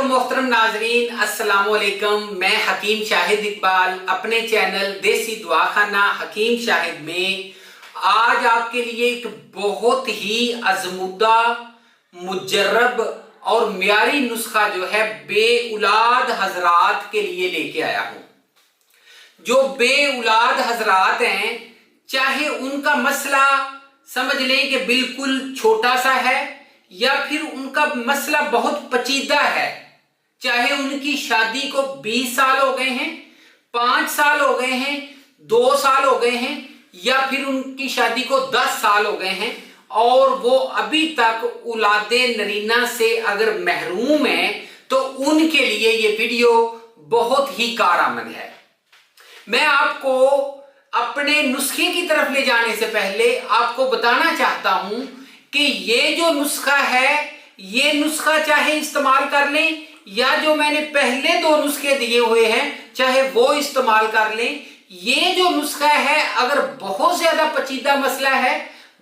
Hello मोहतरम नाजरीन, अस्सलाम वालेकुम। मैं हकीम शाहिद इकबाल अपने चैनल देसी दुआखाना हकीम शाहिद में आज आपके लिए एक बहुत ही आजमूदा, मुजर्रब और मियारी नुस्खा जो है बे औलाद हजरात के लिए लेके आया हूं। जो बे औलाद हजरात हैं, चाहे उनका मसला समझ लें कि बिल्कुल छोटा सा है या फिर उनका मसला बहुत पेचीदा है, चाहे उनकी शादी को 20 साल हो गए हैं, 5 साल हो गए हैं, 2 साल हो गए हैं या फिर उनकी शादी को 10 साल हो गए हैं और वो अभी तक औलादे नरीना से अगर महरूम है, तो उनके लिए ये वीडियो बहुत ही कारआमद है। मैं आपको अपने नुस्खे की तरफ ले जाने से पहले आपको बताना चाहता हूं कि ये जो नुस्खा है, ये नुस्खा चाहे इस्तेमाल कर लें या जो मैंने पहले 2 नुस्खे दिए हुए हैं चाहे वो इस्तेमाल कर लें। ये जो नुस्खा है, अगर बहुत ज्यादा पेचीदा मसला है,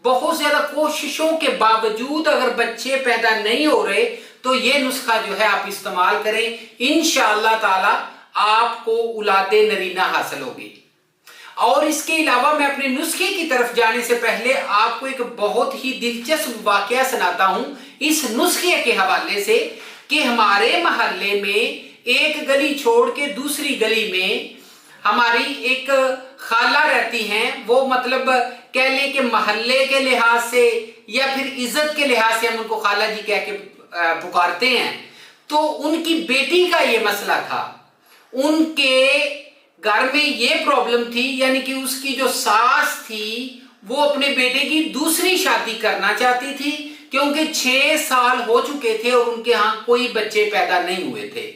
बहुत ज्यादा कोशिशों के बावजूद अगर बच्चे पैदा नहीं हो रहे, तो ये नुस्खा जो है आप इस्तेमाल करें, इंशाअल्लाह ताला आपको औलादे नरीना हासिल होगी। और इसके अलावा मैं अपने नुस्खे की तरफ जाने से पहले आपको एक बहुत ही दिलचस्प वाकया सुनाता हूं इस नुस्खे के हवाले से कि हमारे मोहल्ले में एक गली छोड़ के दूसरी गली में हमारी एक खाला रहती हैं। वो मतलब कह ले कि मोहल्ले के लिहाज से या फिर इज्जत के लिहाज से हम उनको खाला जी कह के पुकारते हैं। तो उनकी बेटी का ये मसला था, उनके घर में ये प्रॉब्लम थी, यानी कि उसकी जो सास थी वो अपने बेटे की दूसरी शादी करना चाहती थी क्योंकि 6 साल हो चुके थे और उनके यहाँ कोई बच्चे पैदा नहीं हुए थे।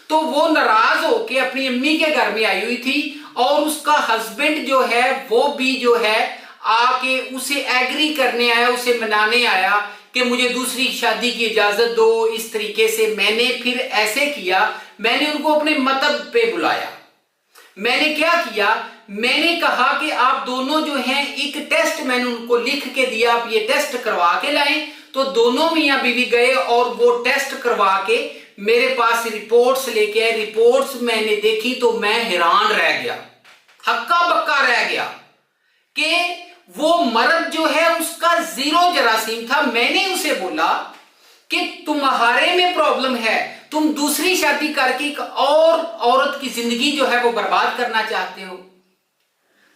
तो वो नाराज होके अपनी अम्मी के घर में आई हुई थी और उसका हस्बैंड जो है वो भी जो है आके उसे एग्री करने आया, उसे मनाने आया कि मुझे दूसरी शादी की इजाजत दो। इस तरीके से मैंने फिर ऐसे किया, मैंने उनको अपने मतब पे बुलाया। मैंने क्या किया, मैंने कहा कि आप दोनों जो हैं एक टेस्ट मैंने उनको लिख के दिया, आप ये टेस्ट करवा के लाएं। तो दोनों मियां बीवी गए और वो टेस्ट करवा के मेरे पास रिपोर्ट्स लेके आए। रिपोर्ट्स मैंने देखी तो मैं हैरान रह गया, हक्का बक्का रह गया कि वो मर्द जो है उसका 0 जरासीम था। मैंने उसे बोला कि तुम्हारे में प्रॉब्लम है, तुम दूसरी शादी करके एक और औरत की जिंदगी जो है वो बर्बाद करना चाहते हो।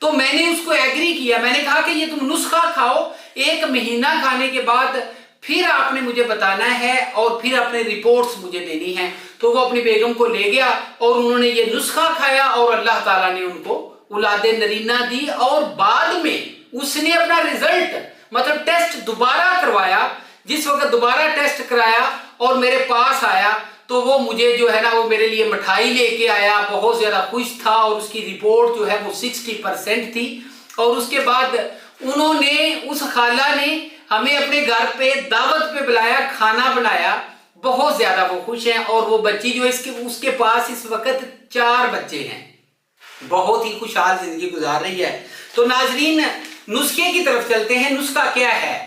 तो मैंने उसको एग्री किया, मैंने कहा कि ये तुम नुस्खा खाओ, 1 महीना खाने के बाद फिर आपने मुझे बताना है और फिर अपने रिपोर्ट्स मुझे देनी है। तो वो अपनी बेगम को ले गया और उन्होंने ये नुस्खा खाया और अल्लाह ताला ने उनको औलादे नरीना दी। और बाद में उसने अपना रिजल्ट मतलब टेस्ट दोबारा करवाया। जिस वक्त दोबारा टेस्ट कराया और मेरे पास आया तो वो मुझे जो है ना वो मेरे लिए मिठाई लेके आया, बहुत ज्यादा खुश था और उसकी रिपोर्ट जो है वो 60% थी। और उसके बाद उन्होंने, उस खाला ने हमें अपने घर पे दावत पे बुलाया, खाना बनाया, बहुत ज्यादा वो खुश हैं। और वो बच्ची जो इसके उसके पास इस वक्त 4 बच्चे हैं, बहुत ही खुशहाल जिंदगी गुजार रही है। तो नाजरीन, नुस्खे की तरफ चलते हैं। नुस्खा क्या है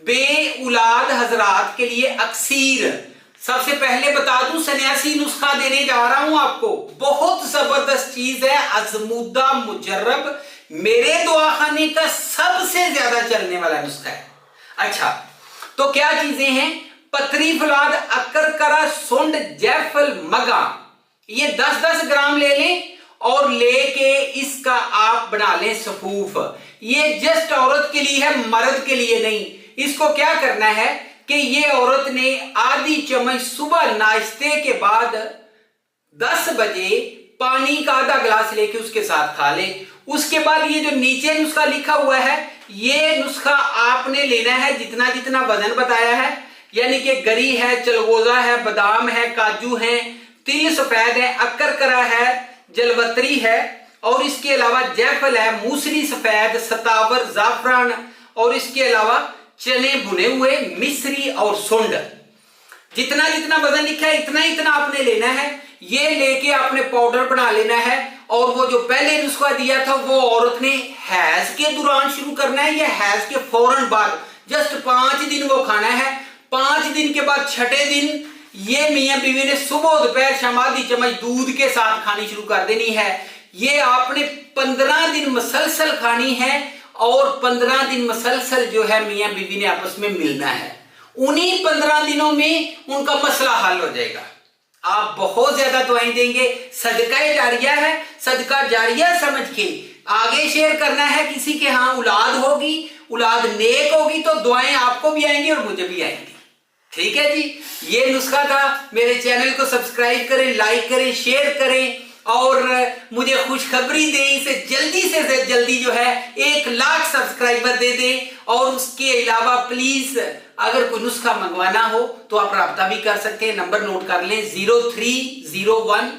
बे औलाद हजरात के लिए अक्सीर। सबसे पहले बता दूं, सन्यासी नुस्खा देने जा रहा हूं आपको, बहुत जबरदस्त चीज है, आजमूदा, मुजर्रब, मेरे दुआखाने का सबसे ज्यादा चलने वाला नुस्खा है। अच्छा, तो क्या चीजें हैं? पतरी फौलाद, अकरकरा, सुंड, जैफल, मगा, ये 10-10 ग्राम ले लें और लेके इसका आप बना लें सफूफ। ये जस्ट औरत के लिए है, मर्द के लिए नहीं। इसको क्या करना है कि ये औरत ने आधी चम्मच सुबह नाश्ते के बाद 10 बजे पानी का आधा गिलास लेके उसके साथ खा ले। उसके बाद ये जो नीचे नुस्खा लिखा हुआ है, ये नुस्खा आपने लेना है जितना जितना वजन बताया है, यानी कि गरी है, चलगोजा है, बादाम है, काजू है, तिल सफेद है, अकरकरा है, जलवतरी है और इसके अलावा जैफल है, मूसली सफेद, सतावर, जाफरान और इसके अलावा चने भुने हुए, मिश्री और सुंड। जितना जितना वजन लिखा है इतना इतना आपने लेना है। ये लेके आपने पाउडर बना लेना है। और वो जो पहले नुस्खा दिया था वो औरत ने हैज के दौरान शुरू करना है या हैज के फौरन बाद, जस्ट 5 दिन वो खाना है। 5 दिन के बाद 6ठे दिन ये मियां बीवी ने सुबह दोपहर शाम आधी चम्मच दूध के साथ खानी शुरू कर देनी है। ये आपने 15 दिन मसलसल खानी है और 15 दिन मसलसल जो है मियां बीवी ने आपस में मिलना है। उन्हीं 15 दिनों में उनका मसला हल हो जाएगा। आप बहुत ज्यादा दुआएं देंगे, सदका जारिया है, सदका जारिया समझ के आगे शेयर करना है। किसी के यहाँ औलाद होगी, औलाद नेक होगी तो दुआएं आपको भी आएंगी और मुझे भी आएंगी। ठीक है जी, ये नुस्खा था। मेरे चैनल को सब्सक्राइब करें, लाइक करें, शेयर करें और मुझे खुशखबरी दें, इसे जल्दी से जल्दी जो है 1 लाख सब्सक्राइबर दे दें। और उसके अलावा प्लीज अगर कोई नुस्खा मंगवाना हो तो आप राब्ता भी कर सकते हैं। नंबर नोट कर लें 0301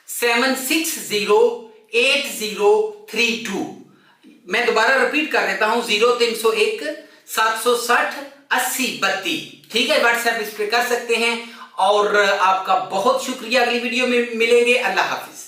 7608032। मैं दोबारा रिपीट कर देता हूं 0301 760 8032। ठीक है, व्हाट्सएप इस पे कर सकते हैं। और आपका बहुत शुक्रिया। अगली वीडियो में मिलेंगे। अल्लाह हाफिज।